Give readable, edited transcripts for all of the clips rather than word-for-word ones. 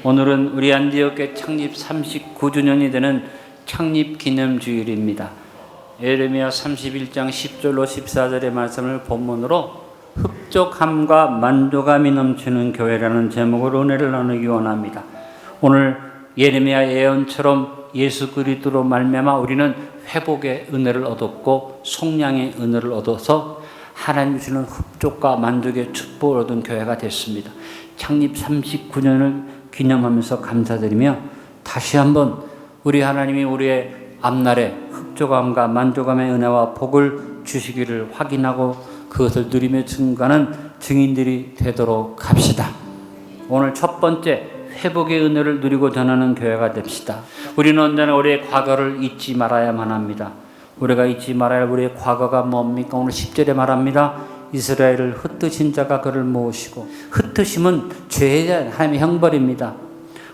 오늘은 우리 안디옥교회 창립 39주년이 되는 창립기념주일입니다. 예레미야 31장 10절로 14절의 말씀을 본문으로 흡족함과 만족함이 넘치는 교회라는 제목으로 은혜를 나누기 원합니다. 오늘 예레미야 예언처럼 예수 그리스도로 말미암아 우리는 회복의 은혜를 얻었고 속량의 은혜를 얻어서 하나님 주시는 흡족과 만족의 축복을 얻은 교회가 됐습니다. 창립 39년을 기념하면서 감사드리며 다시 한번 우리 하나님이 우리의 앞날에 흡족함과 만족함의 은혜와 복을 주시기를 확인하고 그것을 누리며 증거하는 증인들이 되도록 합시다. 오늘 첫 번째 회복의 은혜를 누리고 전하는 교회가 됩시다. 우리는 언제나 우리의 과거를 잊지 말아야만 합니다. 우리가 잊지 말아야 할 우리의 과거가 뭡니까? 오늘 10절에 말합니다. 이스라엘을 흩으신 자가 그를 모으시고, 흩으심은 죄에 대한 하나님의 형벌입니다.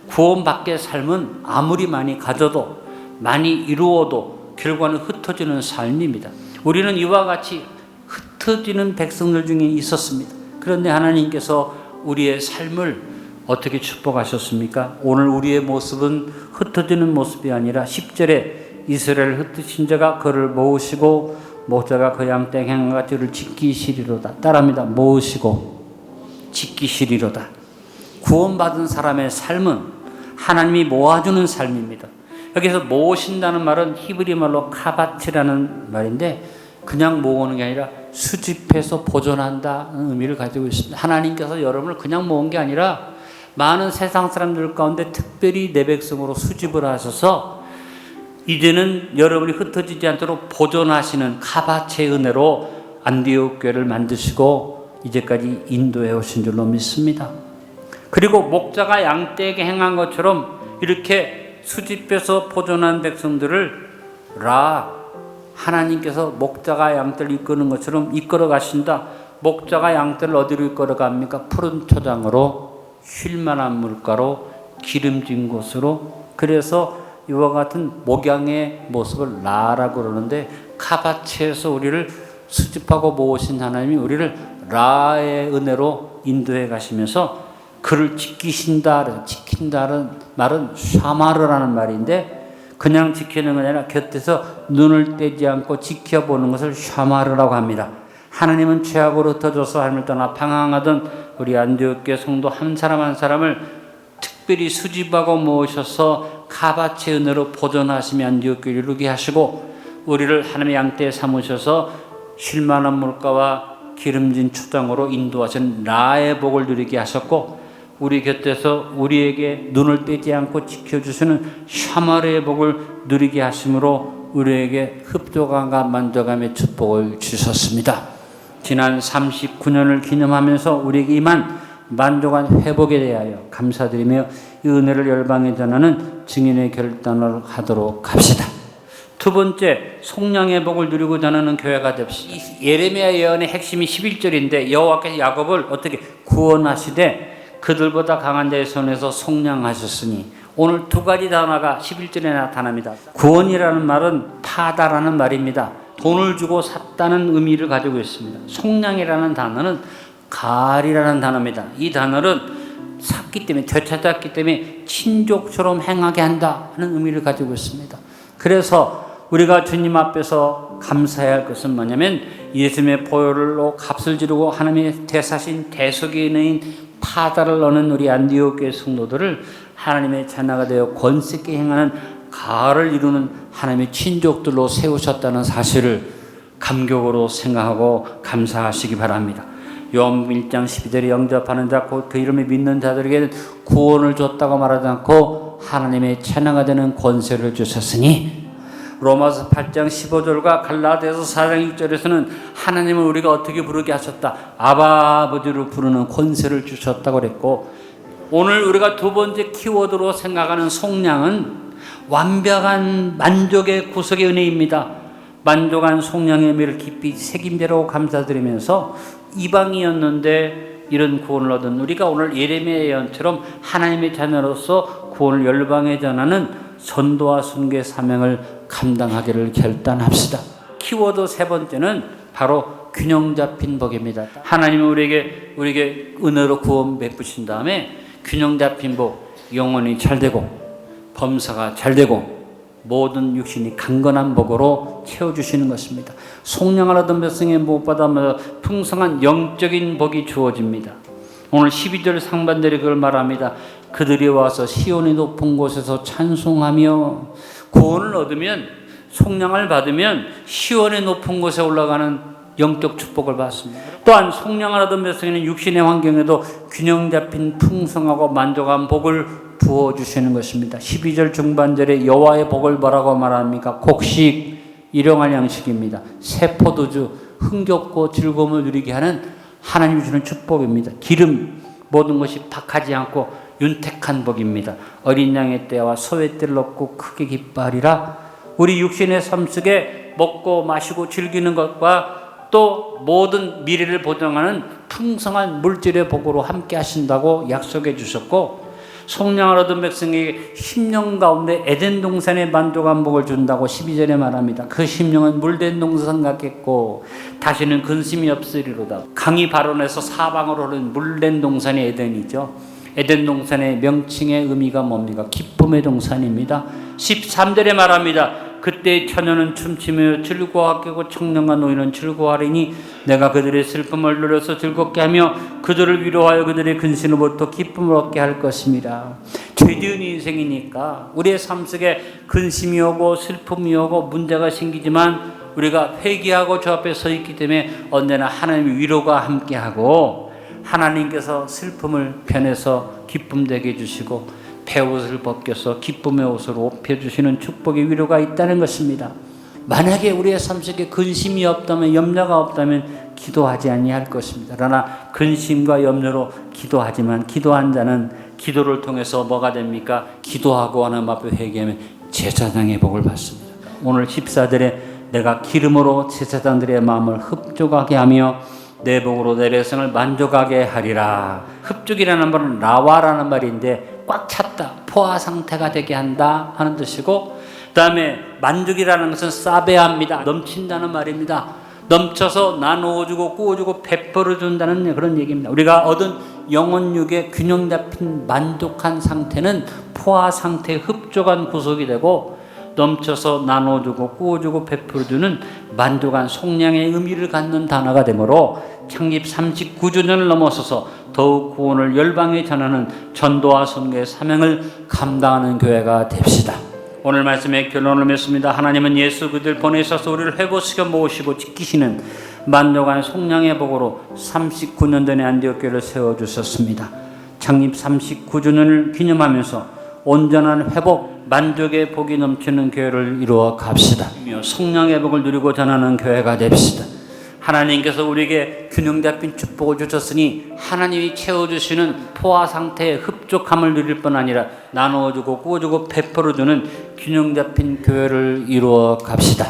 구원받게 삶은 아무리 많이 가져도 많이 이루어도 결과는 흩어지는 삶입니다. 우리는 이와 같이 흩어지는 백성들 중에 있었습니다. 그런데 하나님께서 우리의 삶을 어떻게 축복하셨습니까? 오늘 우리의 모습은 흩어지는 모습이 아니라 10절에 이스라엘 흩으신 자가 그를 모으시고 목자가 그 양떼 행함과 그를 지키시리로다. 따라합니다. 모으시고 지키시리로다. 구원받은 사람의 삶은 하나님이 모아주는 삶입니다. 여기서 모으신다는 말은 히브리 말로 카바치라는 말인데 그냥 모으는 게 아니라 수집해서 보존한다는 의미를 가지고 있습니다. 하나님께서 여러분을 그냥 모은 게 아니라 많은 세상 사람들 가운데 특별히 내 백성으로 수집을 하셔서 이제는 여러분이 흩어지지 않도록 보존하시는 카바체의 은혜로 안디옥 교회를 만드시고 이제까지 인도해 오신 줄로 믿습니다. 그리고 목자가 양떼에게 행한 것처럼 이렇게 수집해서 보존한 백성들을 하나님께서 목자가 양떼를 이끄는 것처럼 이끌어 가신다. 목자가 양떼를 어디로 이끌어 갑니까? 푸른 초장으로, 쉴만한 물가로, 기름진 곳으로. 그래서 이와 같은 목양의 모습을 라라고 그러는데 카바체에서 우리를 수집하고 모으신 하나님이 우리를 라의 은혜로 인도해 가시면서 그를 지키신다, 지킨다는 말은 샤마르라는 말인데 그냥 지키는 게 아니라 곁에서 눈을 떼지 않고 지켜보는 것을 샤마르라고 합니다. 하나님은 죄악으로 흩어져서 하나님을 떠나 방황하던 우리 안디옥교회 성도 한 사람 한 사람을 특별히 수집하고 모으셔서 카바체 은혜로 보존하시며 안디옥교회를 이루게 하시고 우리를 하나님의 양떼에 삼으셔서 쉴만한 물가와 기름진 초장으로 인도하신 라의 복을 누리게 하셨고 우리 곁에서 우리에게 눈을 떼지 않고 지켜주시는 샤마르의 복을 누리게 하심으로 우리에게 흡족함과 만족함의 축복을 주셨습니다. 지난 39년을 기념하면서 우리에게 임한 만족한 회복에 대하여 감사드리며 이 은혜를 열방에 전하는 증인의 결단을 하도록 합시다. 두 번째, 속량의 복을 누리고 전하는 교회가 됩시다. 예레미야 예언의 핵심이 11절인데 여호와께서 야곱을 어떻게 구원하시되 그들보다 강한 자의 손에서 속량하셨으니 오늘 두 가지 단어가 11절에 나타납니다. 구원이라는 말은 파다라는 말입니다. 돈을 주고 샀다는 의미를 가지고 있습니다. 속량이라는 단어는 갈이라는 단어입니다. 이 단어는 샀기 때문에 되찾았기 때문에 친족처럼 행하게 한다는 의미를 가지고 있습니다. 그래서 우리가 주님 앞에서 감사해야 할 것은 뭐냐면 예수님의 보혈로 값을 지르고 하나님의 대사신 대속인인 파다를 얻는 우리 안디옥 교회 성도들을 하나님의 자녀가 되어 권세 있게 행하는 가를 이루는 하나님의 친족들로 세우셨다는 사실을 감격으로 생각하고 감사하시기 바랍니다. 요한 1장 12절에 영접하는 자 곧 그 이름을 믿는 자들에게는 구원을 줬다고 말하지 않고 하나님의 자녀가 되는 권세를 주셨으니 로마서 8장 15절과 갈라디아서 4장 6절에서는 하나님을 우리가 어떻게 부르게 하셨다. 아바 아버지로 부르는 권세를 주셨다고 그랬고 오늘 우리가 두 번째 키워드로 생각하는 속량은 완벽한 만족의 구속의 은혜입니다. 만족한 속량의 의미를 깊이 새긴 대로 감사드리면서 이방이었는데 이런 구원을 얻은 우리가 오늘 예레미야 예언처럼 하나님의 자녀로서 구원을 열방에 전하는 전도와 순교의 사명을 감당하기를 결단합시다. 키워드 세 번째는 바로 균형 잡힌 복입니다. 하나님은 우리에게 은혜로 구원 베푸신 다음에 균형 잡힌 복, 영혼이 잘 되고 범사가 잘 되고 모든 육신이 강건한 복으로 채워주시는 것입니다. 속량을 얻은 백성의 무엇보다 풍성한 영적인 복이 주어집니다. 오늘 12절 상반절에 그걸 말합니다. 그들이 와서 시온의 높은 곳에서 찬송하며 구원을 얻으면 속량을 받으면 시온의 높은 곳에 올라가는 영적 축복을 받습니다. 또한 속량을 얻은 백성에는 육신의 환경에도 균형 잡힌 풍성하고 만족한 복을 부어주시는 것입니다. 12절 중반절에 여호와의 복을 뭐라고 말합니까? 곡식, 일용할 양식입니다. 새 포도주, 흥겹고 즐거움을 누리게 하는 하나님이 주는 축복입니다. 기름, 모든 것이 박하지 않고 윤택한 복입니다. 어린 양의 때와 소의 때를 얻고 크게 기뻐하리라. 우리 육신의 삶 속에 먹고 마시고 즐기는 것과 또 모든 미래를 보장하는 풍성한 물질의 복으로 함께 하신다고 약속해 주셨고, 속량을 얻은 백성에게 심령 가운데 에덴 동산에 만족한 복을 준다고 12절에 말합니다. 그 심령은 물된 동산 같겠고 다시는 근심이 없으리로다. 강이 발원해서 사방으로 흐르는 물된 동산이 에덴이죠. 에덴 동산의 명칭의 의미가 뭡니까? 기쁨의 동산입니다. 13절에 말합니다. 그때 처녀는 춤추며 즐거워하고 청년과 노인은 즐거워하리니 내가 그들의 슬픔을 누려서 즐겁게 하며 그들을 위로하여 그들의 근심으로부터 기쁨을 얻게 할 것입니다. 죄지은 인생이니까 우리의 삶 속에 근심이 오고 슬픔이 오고 문제가 생기지만 우리가 회개하고 주 앞에 서 있기 때문에 언제나 하나님의 위로가 함께하고 하나님께서 슬픔을 변해서 기쁨 되게 해주시고 배옷을 벗겨서 기쁨의 옷으로 옷펴주시는 축복의 위로가 있다는 것입니다. 만약에 우리의 삶 속에 근심이 없다면, 염려가 없다면 기도하지 아니할 것입니다. 그러나 근심과 염려로 기도하지만 기도한 자는 기도를 통해서 뭐가 됩니까? 기도하고 하나님 앞에 회개하면 제사장의 복을 받습니다. 오늘 14절에 내가 기름으로 제사장들의 마음을 흡족하게 하며 내 복으로 내 백성을 만족하게 하리라. 흡족이라는 말은 라와라는 말인데 꽉 찼다, 포화 상태가 되게 한다 하는 뜻이고, 그 다음에 만족이라는 것은 사베합니다. 넘친다는 말입니다. 넘쳐서 나누어주고 꾸어주고 베풀어준다는 그런 얘기입니다. 우리가 얻은 영혼육의 균형 잡힌 만족한 상태는 포화 상태의 흡족한 구속이 되고, 넘쳐서 나눠주고 꾸어주고 베풀어주는 만족한 속량의 의미를 갖는 단어가 되므로 창립 39주년을 넘어서서 더욱 구원을 열방에 전하는 전도와 선교의 사명을 감당하는 교회가 됩시다. 오늘 말씀의 결론을 맺습니다. 하나님은 예수 그들 보내셔서 우리를 회복시켜 모으시고 지키시는 만족한 속량의 복으로 39년 전에 안디옥 교회를 세워주셨습니다. 창립 39주년을 기념하면서 온전한 회복, 만족의 복이 넘치는 교회를 이루어 갑시다. 속량의 복을 누리고 전하는 교회가 됩시다. 하나님께서 우리에게 균형 잡힌 축복을 주셨으니 하나님이 채워주시는 포화 상태의 흡족함을 누릴 뿐 아니라 나누어주고 꾸어주고 베풀어주는 균형 잡힌 교회를 이루어 갑시다.